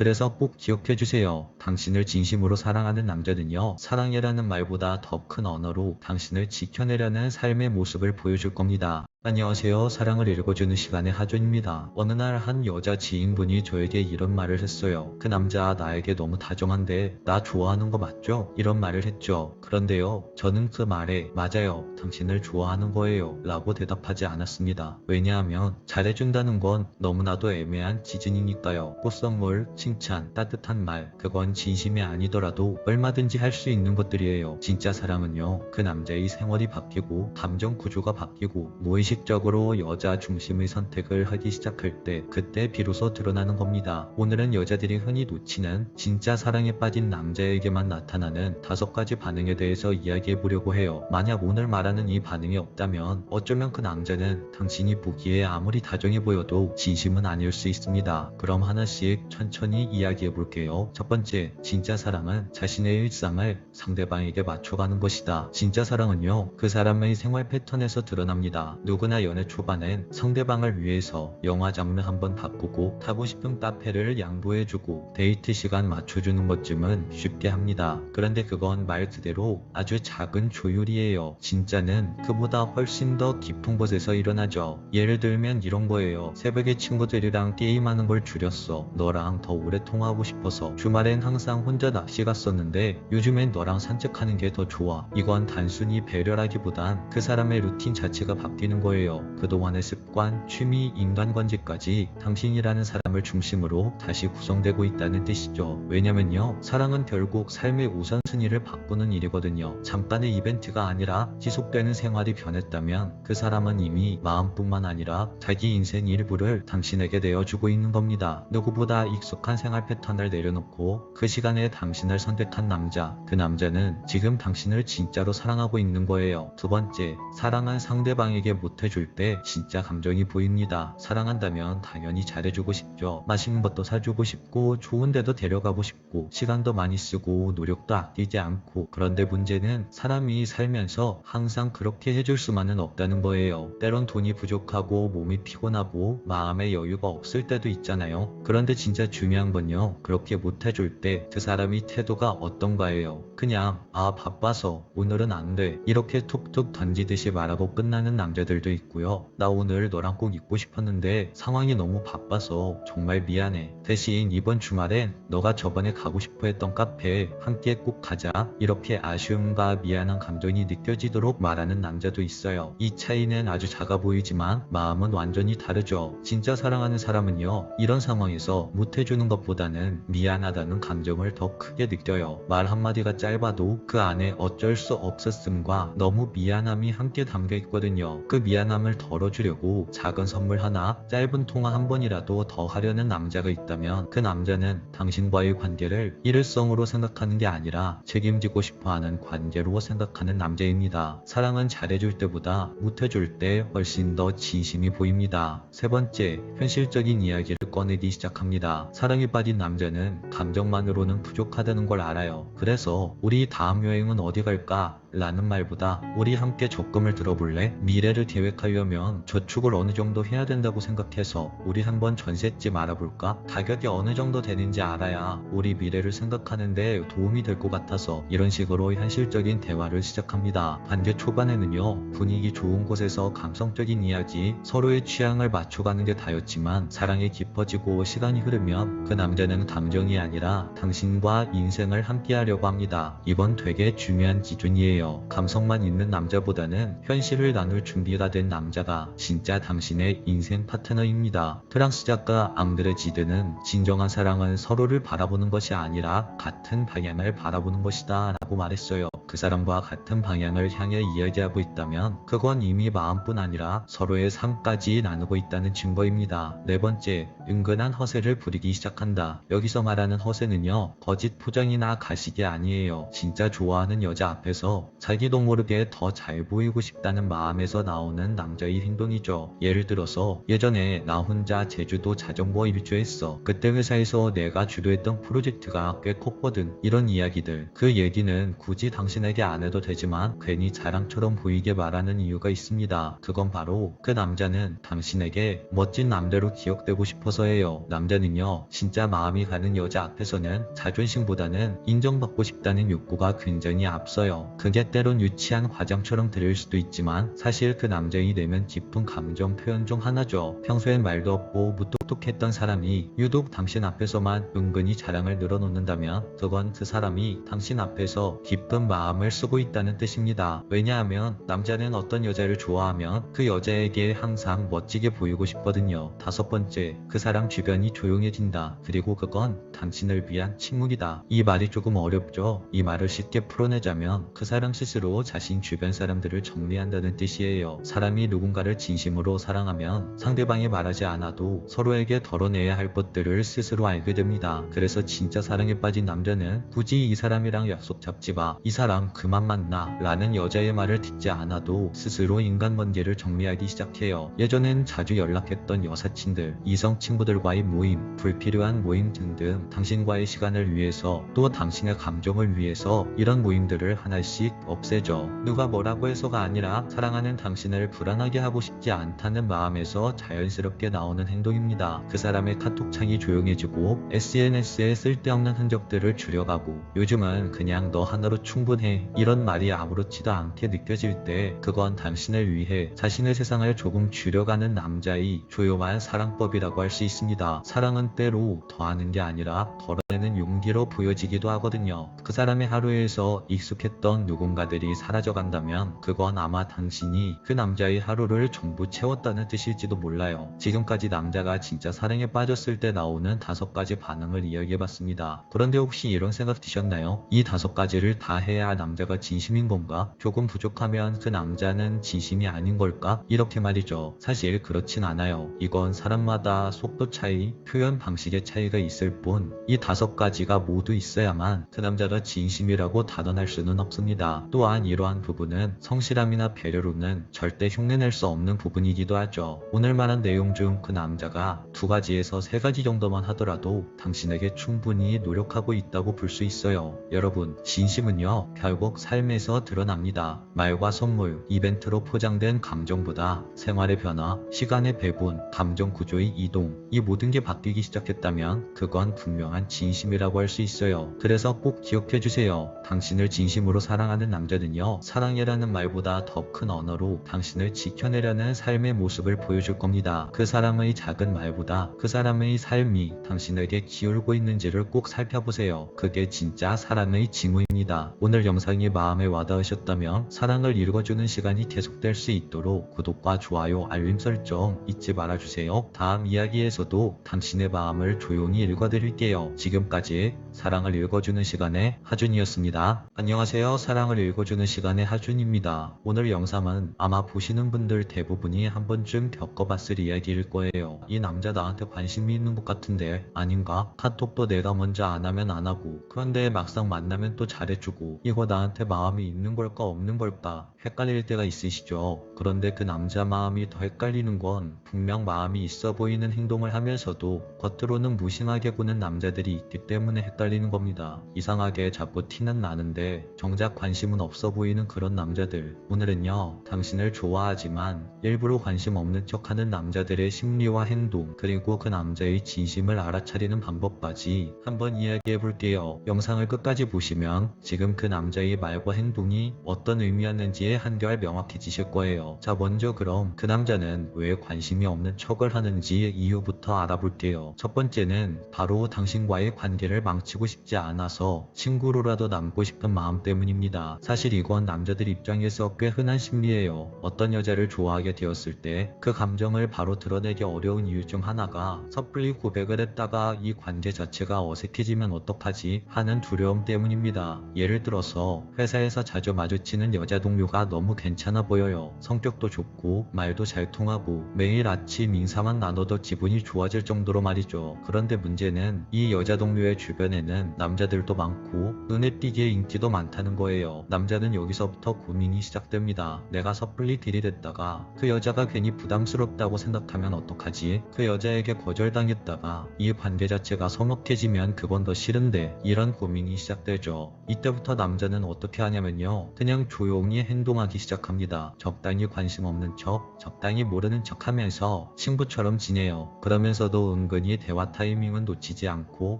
그래서 꼭 기억해주세요. 당신을 진심으로 사랑하는 남자는요, 사랑이라는 말보다 더 큰 언어로 당신을 지켜내려는 삶의 모습을 보여줄 겁니다. 안녕하세요. 사랑을 읽어주는 시간의 하준입니다. 어느 날 한 여자 지인분이 저에게 이런 말을 했어요. 그 남자 나에게 너무 다정한데 나 좋아하는 거 맞죠? 이런 말을 했죠. 그런데요, 저는 그 말에 맞아요. 당신을 좋아하는 거예요. 라고 대답하지 않았습니다. 왜냐하면 잘해준다는 건 너무나도 애매한 지진이니까요. 꽃선물, 칭찬, 따뜻한 말, 그건 진심이 아니더라도 얼마든지 할 수 있는 것들이에요. 진짜 사랑은요, 그 남자의 생활이 바뀌고 감정 구조가 바뀌고 무의식적으로 여자 중심의 선택을 하기 시작할 때, 그때 비로소 드러나는 겁니다. 오늘은 여자들이 흔히 놓치는 진짜 사랑에 빠진 남자에게만 나타나는 5가지 반응에 대해서 이야기해 보려고 해요. 만약 오늘 말하는 이 반응이 없다면 어쩌면 그 남자는 당신이 보기에 아무리 다정해 보여도 진심은 아닐 수 있습니다. 그럼 하나씩 천천히 이야기해 볼게요. 첫 번째, 진짜 사랑은 자신의 일상을 상대방에게 맞춰가는 것이다. 진짜 사랑은요, 그 사람의 생활 패턴에서 드러납니다. 누구나 연애 초반엔 상대방을 위해서 영화 장르 한번 바꾸고 타고 싶은 카페를 양보해주고 데이트 시간 맞춰주는 것쯤은 쉽게 합니다. 그런데 그건 말 그대로 아주 작은 조율이에요. 진짜는 그보다 훨씬 더 깊은 곳에서 일어나죠. 예를 들면 이런 거예요. 새벽에 친구들이랑 게임하는 걸 줄였어. 너랑 더 오래 통화하고 싶어서. 주말엔 항상 혼자 낚시 갔었는데 요즘엔 너랑 산책하는 게 더 좋아. 이건 단순히 배려라기보단 그 사람의 루틴 자체가 바뀌는 거예요. 그동안의 습관, 취미, 인간관계까지 당신이라는 사람을 중심으로 다시 구성되고 있다는 뜻이죠. 왜냐면요, 사랑은 결국 삶의 우선순위를 바꾸는 일이거든요. 잠깐의 이벤트가 아니라 지속되는 생활이 변했다면 그 사람은 이미 마음뿐만 아니라 자기 인생 일부를 당신에게 내어주고 있는 겁니다. 누구보다 익숙한 생활 패턴을 내려놓고 그 시간에 당신을 선택한 남자, 그 남자는 지금 당신을 진짜로 사랑하고 있는 거예요. 두 번째, 사랑한 상대방에게 못해줄 때 진짜 감정이 보입니다. 사랑한다면 당연히 잘해주고 싶죠. 맛있는 것도 사주고 싶고 좋은 데도 데려가고 싶고 시간도 많이 쓰고 노력도 아끼지 않고. 그런데 문제는 사람이 살면서 항상 그렇게 해줄 수만은 없다는 거예요. 때론 돈이 부족하고 몸이 피곤하고 마음의 여유가 없을 때도 있잖아요. 그런데 진짜 중요한 건요, 그렇게 못해줄 때 그 사람이 태도가 어떤가예요. 그냥 바빠서 오늘은 안 돼 이렇게 툭툭 던지듯이 말하고 끝나는 남자들도 있고요. 나 오늘 너랑 꼭 있고 싶었는데 상황이 너무 바빠서 정말 미안해. 대신 이번 주말엔 너가 저번에 가고 싶어 했던 카페에 함께 꼭 가자. 이렇게 아쉬움과 미안한 감정이 느껴지도록 말하는 남자도 있어요. 이 차이는 아주 작아 보이지만 마음은 완전히 다르죠. 진짜 사랑하는 사람은요, 이런 상황에서 못해주는 것보다는 미안하다는 감정을 더 크게 느껴요. 말 한마디가 짧아도 그 안에 어쩔 수 없었음과 너무 미안함이 함께 담겨 있거든요. 그 미안함을 덜어주려고 작은 선물 하나, 짧은 통화 한 번이라도 더 하려는 남자가 있다면 그 남자는 당신과의 관계를 일회성으로 생각하는 게 아니라 책임지고 싶어하는 관계로 생각하는 남자입니다. 사랑은 잘해줄 때보다 못해줄 때 훨씬 더 진심이 보입니다. 세 번째, 현실적인 이야기를 꺼내기 시작합니다. 사랑에 빠진 남자는 감정만으로는 부족하다는 걸 알아요. 그래서 우리 다음 여행은 어디 갈까? 라는 말보다 우리 함께 적금을 들어볼래? 미래를 계획하려면 저축을 어느 정도 해야 된다고 생각해서 우리 한번 전셋집 알아볼까? 가격이 어느 정도 되는지 알아야 우리 미래를 생각하는데 도움이 될 것 같아서. 이런 식으로 현실적인 대화를 시작합니다. 관계 초반에는요, 분위기 좋은 곳에서 감성적인 이야기, 서로의 취향을 맞춰가는 게 다였지만 사랑이 깊어지고 시간이 흐르면 그 남자는 감정이 아니라 당신과 인생을 함께 하려고 합니다. 이건 되게 중요한 기준이에요. 감성만 있는 남자보다는 현실을 나눌 준비가 된 남자가 진짜 당신의 인생 파트너입니다. 프랑스 작가 앙드레 지드는 진정한 사랑은 서로를 바라보는 것이 아니라 같은 방향을 바라보는 것이다 라고 말했어요. 그 사람과 같은 방향을 향해 이야기하고 있다면 그건 이미 마음뿐 아니라 서로의 삶까지 나누고 있다는 증거입니다. 네 번째, 은근한 허세를 부리기 시작한다. 여기서 말하는 허세는요, 거짓 포장이나 가식이 아니에요. 진짜 좋아하는 여자 앞에서 자기도 모르게 더 잘 보이고 싶다는 마음에서 나오는 남자의 행동이죠. 예를 들어서 예전에 나 혼자 제주도 자전거 일주했어. 그때 회사에서 내가 주도했던 프로젝트가 꽤 컸거든. 이런 이야기들. 그 얘기는 굳이 당신 당신에게 안 해도 되지만 괜히 자랑처럼 보이게 말하는 이유가 있습니다. 그건 바로 그 남자는 당신에게 멋진 남자로 기억되고 싶어서예요. 남자는요, 진짜 마음이 가는 여자 앞에서는 자존심보다는 인정받고 싶다는 욕구가 굉장히 앞서요. 그게 때론 유치한 과장처럼 들릴 수도 있지만 사실 그 남자의 내면 깊은 감정 표현 중 하나죠. 평소엔 말도 없고 무뚝뚝했던 사람이 유독 당신 앞에서만 은근히 자랑을 늘어놓는다면 그건 그 사람이 당신 앞에서 깊은 마음을 쓰고 있다는 뜻입니다. 왜냐하면 남자는 어떤 여자를 좋아하면 그 여자에게 항상 멋지게 보이고 싶거든요. 다섯 번째, 그 사람 주변이 조용해진다. 그리고 그건 당신을 위한 침묵이다. 이 말이 조금 어렵죠? 이 말을 쉽게 풀어내자면 그 사람 스스로 자신 주변 사람들을 정리한다는 뜻이에요. 사람이 누군가를 진심으로 사랑하면 상대방이 말하지 않아도 서로에게 덜어내야 할 것들을 스스로 알게 됩니다. 그래서 진짜 사랑에 빠진 남자는 굳이 이 사람이랑 약속 잡지 마, 이 사람 그만 만나 라는 여자의 말을 듣지 않아도 스스로 인간관계를 정리하기 시작해요. 예전엔 자주 연락했던 여사친들, 이성 친구들과의 모임, 불필요한 모임 등등 당신과의 시간을 위해서 또 당신의 감정을 위해서 이런 모임들을 하나씩 없애죠. 누가 뭐라고 해서가 아니라 사랑하는 당신을 불안하게 하고 싶지 않다는 마음에서 자연스럽게 나오는 행동입니다. 그 사람의 카톡창이 조용해지고 SNS에 쓸데없는 흔적들을 줄여가고 요즘은 그냥 너 하나로 충분해 이런 말이 아무렇지도 않게 느껴질 때 그건 당신을 위해 자신의 세상을 조금 줄여가는 남자의 조용한 사랑법이라고 할 수 있습니다. 사랑은 때로 더하는 게 아니라 덜어내는 용기로 보여지기도 하거든요. 그 사람의 하루에서 익숙했던 누군가들이 사라져간다면 그건 아마 당신이 그 남자의 하루를 전부 채웠다는 뜻일지도 몰라요. 지금까지 남자가 진짜 사랑에 빠졌을 때 나오는 5가지 반응을 이야기해봤습니다. 그런데 혹시 이런 생각 드셨나요? 이 5가지를 다 해야 남자가 진심인 건가? 조금 부족하면 그 남자는 진심이 아닌 걸까? 이렇게 말이죠. 사실 그렇진 않아요. 이건 사람마다 속도 차이, 표현 방식의 차이가 있을 뿐 이 5가지가 모두 있어야만 그 남자가 진심이라고 단언할 수는 없습니다. 또한 이러한 부분은 성실함이나 배려로는 절대 흉내낼 수 없는 부분이기도 하죠. 오늘 말한 내용 중 그 남자가 2가지에서 3가지 정도만 하더라도 당신에게 충분히 노력하고 있다고 볼 수 있어요. 여러분, 진심은요, 결국 삶에서 드러납니다. 말과 선물, 이벤트로 포장된 감정보다 생활의 변화, 시간의 배분, 감정 구조의 이동, 이 모든 게 바뀌기 시작했다면 그건 분명한 진심이라고 할 수 있어요. 그래서 꼭 기억해주세요. 당신을 진심으로 사랑하는 남자는요, 사랑이라는 말보다 더 큰 언어로 당신을 지켜내려는 삶의 모습을 보여줄 겁니다. 그 사람의 작은 말보다 그 사람의 삶이 당신에게 기울고 있는지를 꼭 살펴보세요. 그게 진짜 사랑의 징후입니다. 오늘 영상이 마음에 와닿으셨다면 사랑을 읽어주는 시간이 계속될 수 있도록 구독과 좋아요, 알림 설정 잊지 말아주세요. 다음 이야기에서도 당신의 마음을 조용히 읽어드릴게요. 지금까지 사랑을 읽어주는 시간의 하준이었습니다. 안녕하세요. 사랑을 읽어주는 시간의 하준입니다. 오늘 영상은 아마 보시는 분들 대부분이 한 번쯤 겪어봤을 이야기일 거예요. 이 남자 나한테 관심이 있는 것 같은데 아닌가? 카톡도 내가 먼저 안 하면 안 하고 그런데 막상 만나면 또 잘해주고 이거 나한테 마음이 있는 걸까 없는 걸까 헷갈릴 때가 있으시죠? 그런데 그 남자 마음이 더 헷갈리는 건 분명 마음이 있어 보이는 행동을 하면서도 겉으로는 무심하게 구는 남자들이 있기 때문에 헷갈리는 겁니다. 이상하게 자꾸 티는 나는데 정작 관심은 없어 보이는 그런 남자들. 오늘은요, 당신을 좋아하지만 일부러 관심 없는 척하는 남자들의 심리와 행동, 그리고 그 남자의 진심을 알아차리는 방법까지 한번 이야기해볼게요. 영상을 끝까지 보시면 지금 그 남자의 말과 행동이 어떤 의미였는지에 한결 명확해지실 거예요. 자, 먼저 그럼 그 남자는 왜 관심이 없는 척을 하는지 이유부터 알아볼게요. 첫 번째는 바로 당신과의 관계를 망치고 싶지 않아서 친구로라도 남고 싶은 마음 때문입니다. 사실 이건 남자들 입장에서 꽤 흔한 심리예요. 어떤 여자를 좋아하게 되었을 때 그 감정을 바로 드러내기 어려운 이유 중 하나가 섣불리 고백을 했다가 이 관계 자체가 어색해지면 어떡하지 하는 두려움 때문입니다. 예를 들어서 회사에서 자주 마주치는 여자 동료가 너무 괜찮아 보여요. 성격도 좋고 말도 잘 통하고 매일 아침 인사만 나눠도 기분이 좋아질 정도로 말이죠. 그런데 문제는 이 여자 동료 종류의 주변에는 남자들도 많고 눈에 띄게 인기도 많다는 거예요. 남자는 여기서부터 고민이 시작됩니다. 내가 섣불리 들이댔다가 그 여자가 괜히 부담스럽다고 생각하면 어떡하지? 그 여자에게 거절당했다가 이 관계 자체가 서먹해지면 그건 더 싫은데, 이런 고민이 시작되죠. 이때부터 남자는 어떻게 하냐면요, 그냥 조용히 행동하기 시작합니다. 적당히 관심 없는 척, 적당히 모르는 척 하면서 친구처럼 지내요. 그러면서도 은근히 대화 타이밍은 놓치지 않고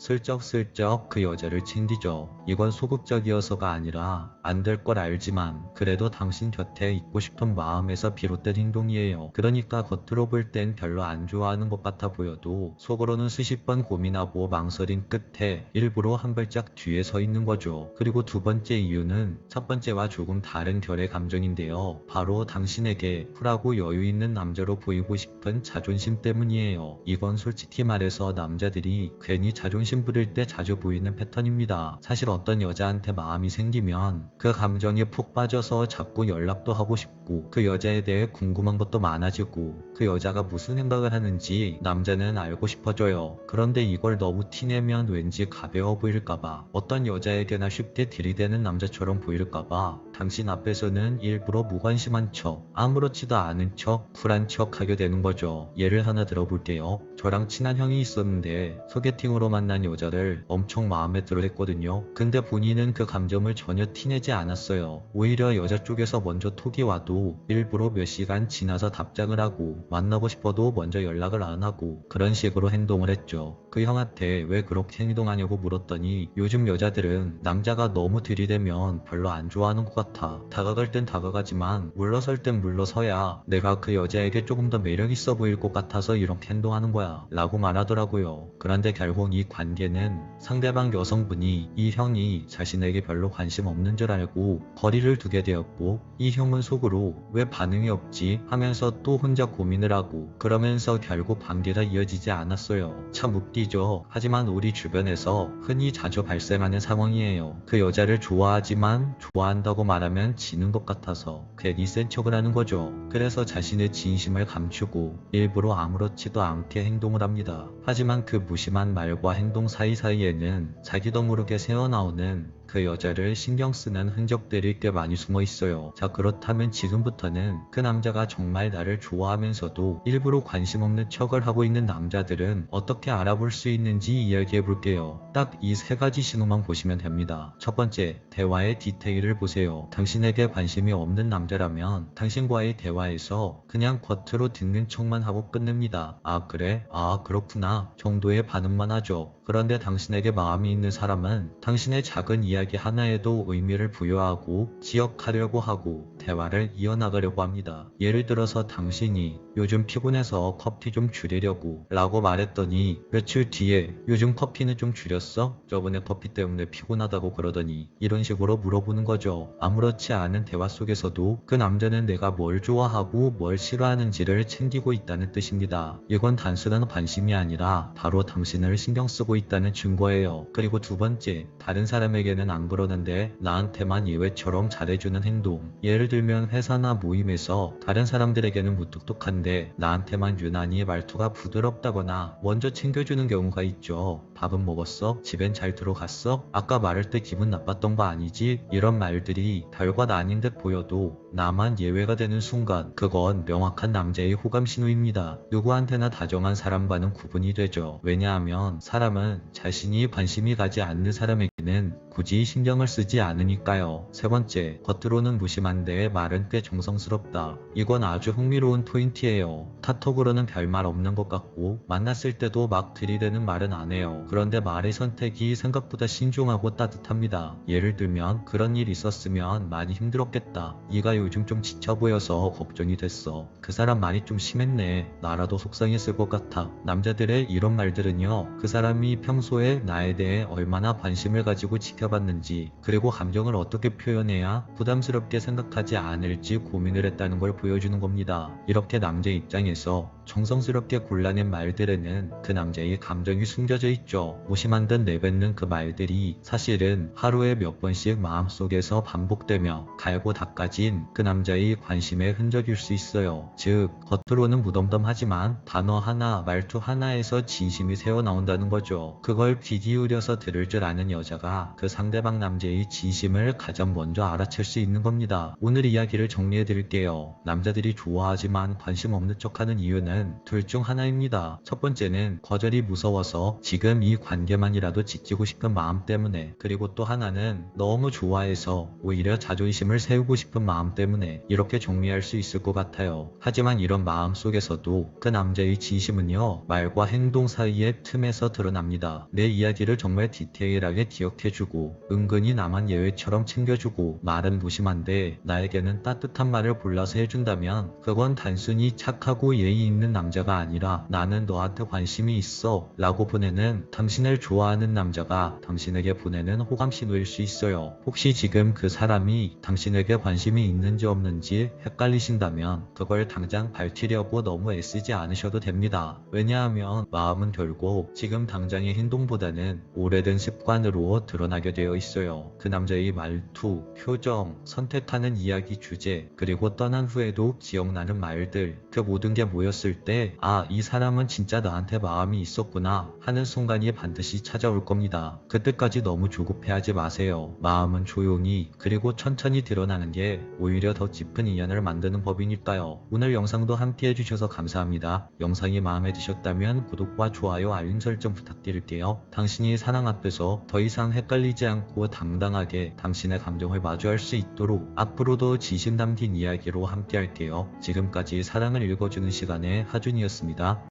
슬쩍슬쩍 그 여자를 챙기죠. 이건 소극적이어서가 아니라 안 될 걸 알지만 그래도 당신 곁에 있고 싶은 마음에서 비롯된 행동이에요. 그러니까 겉으로 볼 땐 별로 안 좋아하는 것 같아 보여도 속으로는 수십 번 고민하고 망설인 끝에 일부러 한 발짝 뒤에 서 있는 거죠. 그리고 두 번째 이유는 첫 번째와 조금 다른 결의 감정인데요. 바로 당신에게 쿨하고 여유 있는 남자로 보이고 싶은 자존심 때문이에요. 이건 솔직히 말해서 남자들이 괜히 자존심 부릴 때 자주 보이는 패턴입니다. 사실 어떤 여자한테 마음이 생기면 그 감정에 푹 빠져서 자꾸 연락도 하고 싶고 그 여자에 대해 궁금한 것도 많아지고 그 여자가 무슨 생각을 하는지 남자는 알고 싶어져요. 그런데 이걸 너무 티내면 왠지 가벼워 보일까봐, 어떤 여자에게나 쉽게 들이대는 남자처럼 보일까봐 당신 앞에서는 일부러 무관심한 척, 아무렇지도 않은 척, 쿨한 척 하게 되는 거죠. 예를 하나 들어볼게요. 저랑 친한 형이 있었는데 소개팅으로 만난 여자를 엄청 마음에 들어 했거든요. 근데 본인은 그 감정을 전혀 티내지 않았어요. 오히려 여자 쪽에서 먼저 톡이 와도 일부러 몇 시간 지나서 답장을 하고 만나고 싶어도 먼저 연락을 안 하고 그런 식으로 행동을 했죠. 그 형한테 왜 그렇게 행동하냐고 물었더니 요즘 여자들은 남자가 너무 들이대면 별로 안 좋아하는 것 같아. 다가갈 땐 다가가지만 물러설 땐 물러서야 내가 그 여자에게 조금 더 매력 있어 보일 것 같아서 이렇게 행동하는 거야 라고 말하더라고요. 그런데 결국 이 관계는 상대방 여성분이 이 형이 자신에게 별로 관심 없는 줄 알고 거리를 두게 되었고, 이 형은 속으로 왜 반응이 없지 하면서 또 혼자 고민을 하고, 그러면서 결국 관계가 이어지지 않았어요. 참 웃기죠. 하지만 우리 주변에서 흔히 자주 발생하는 상황이에요. 그 여자를 좋아하지만 좋아한다고 말하면 지는 것 같아서 괜히 센 척을 하는 거죠. 그래서 자신의 진심을 감추고 일부러 아무렇지도 않게 행동을 합니다. 하지만 그 무심한 말과 행동 사이사이에는 자기도 모르게 새어나오는 그 여자를 신경 쓰는 흔적들이 꽤 많이 숨어 있어요. 자, 그렇다면 지금부터는 그 남자가 정말 나를 좋아하면서도 일부러 관심 없는 척을 하고 있는 남자들은 어떻게 알아볼 수 있는지 이야기해 볼게요. 딱 이 세 가지 신호만 보시면 됩니다. 첫 번째, 대화의 디테일을 보세요. 당신에게 관심이 없는 남자라면 당신과의 대화에서 그냥 겉으로 듣는 척만 하고 끝냅니다. 아 그래? 아 그렇구나 정도의 반응만 하죠. 그런데 당신에게 마음이 있는 사람은 당신의 작은 이야기 하나에도 의미를 부여하고 기억하려고 하고 대화를 이어나가려고 합니다. 예를 들어서 당신이 요즘 피곤해서 커피 좀 줄이려고 라고 말했더니 며칠 뒤에 요즘 커피는 좀 줄였어? 저번에 커피 때문에 피곤하다고 그러더니, 이런 식으로 물어보는 거죠. 아무렇지 않은 대화 속에서도 그 남자는 내가 뭘 좋아하고 뭘 싫어하는지를 챙기고 있다는 뜻입니다. 이건 단순한 관심이 아니라 바로 당신을 신경 쓰고 있다는 증거예요. 그리고 두 번째, 다른 사람에게는 안 그러는데 나한테만 예외처럼 잘해주는 행동. 예를 들면 회사나 모임에서 다른 사람들에게는 무뚝뚝한데 나한테만 유난히 말투가 부드럽다거나 먼저 챙겨주는 경우가 있죠. 밥은 먹었어? 집엔 잘 들어갔어? 아까 말할 때 기분 나빴던 거 아니지? 이런 말들이 별것 아닌 듯 보여도 나만 예외가 되는 순간 그건 명확한 남자의 호감 신호입니다. 누구한테나 다정한 사람과는 구분이 되죠. 왜냐하면 사람은 자신이 관심이 가지 않는 사람에게는 굳이 신경을 쓰지 않으니까요. 세 번째, 겉으로는 무심한데 말은 꽤 정성스럽다. 이건 아주 흥미로운 포인트예요. 카톡으로는 별말 없는 것 같고 만났을 때도 막 들이대는 말은 안 해요. 그런데 말의 선택이 생각보다 신중하고 따뜻합니다. 예를 들면 그런 일 있었으면 많이 힘들었겠다. 네가 요즘 좀 지쳐 보여서 걱정이 됐어. 그 사람 말이 좀 심했네. 나라도 속상했을 것 같아. 남자들의 이런 말들은요, 그 사람이 평소에 나에 대해 얼마나 관심을 가지고 지켜봤는지, 그리고 감정을 어떻게 표현해야 부담스럽게 생각하지 않을지 고민을 했다는 걸 보여주는 겁니다. 이렇게 남자 입장에서 정성스럽게 골라낸 말들에는 그 남자의 감정이 숨겨져 있죠. 무심한 듯 내뱉는 그 말들이 사실은 하루에 몇 번씩 마음속에서 반복되며 갈고 닦아진 그 남자의 관심의 흔적일 수 있어요. 즉 겉으로는 무덤덤하지만 단어 하나 말투 하나에서 진심이 새어나온다는 거죠. 그걸 귀 기울여서 들을 줄 아는 여자가 그 상대방 남자의 진심을 가장 먼저 알아챌 수 있는 겁니다. 오늘 이야기를 정리해 드릴게요. 남자들이 좋아하지만 관심 없는 척하는 이유는 둘 중 하나입니다. 첫 번째는 거절이 무서워서 지금 이 관계만이라도 지키고 싶은 마음 때문에, 그리고 또 하나는 너무 좋아해서 오히려 자존심을 세우고 싶은 마음 때문에. 이렇게 정리할 수 있을 것 같아요. 하지만 이런 마음 속에서도 그 남자의 진심은요, 말과 행동 사이의 틈에서 드러납니다. 내 이야기를 정말 디테일하게 기억해주고 은근히 나만 예외처럼 챙겨주고 말은 무심한데 나에게는 따뜻한 말을 골라서 해준다면 그건 단순히 착하고 예의 있는 남자가 아니라 나는 너한테 관심이 있어 라고 보내는, 당신을 좋아하는 남자가 당신에게 보내는 호감 신호일 수 있어요. 혹시 지금 그 사람이 당신에게 관심이 있는지 없는지 헷갈리신다면 그걸 당장 밝히려고 너무 애쓰지 않으셔도 됩니다. 왜냐하면 마음은 결국 지금 당장의 행동보다는 오래된 습관으로 드러나게 되어 있어요. 그 남자의 말투, 표정, 선택하는 이야기 주제, 그리고 떠난 후에도 기억나는 말들, 그 모든 게 모였을 때 아, 이 사람은 진짜 나한테 마음이 있었구나 하는 순간이 반드시 찾아올 겁니다. 그때까지 너무 조급해하지 마세요. 마음은 조용히 그리고 천천히 드러나는 게 오히려 더 깊은 인연을 만드는 법이니까요. 오늘 영상도 함께 해주셔서 감사합니다. 영상이 마음에 드셨다면 구독과 좋아요, 알림 설정 부탁드릴게요. 당신이 사랑 앞에서 더 이상 헷갈리지 않고 당당하게 당신의 감정을 마주할 수 있도록 앞으로도 진심 담긴 이야기로 함께 할게요. 지금까지 사랑을 읽어주는 시간의 하준이었습니다.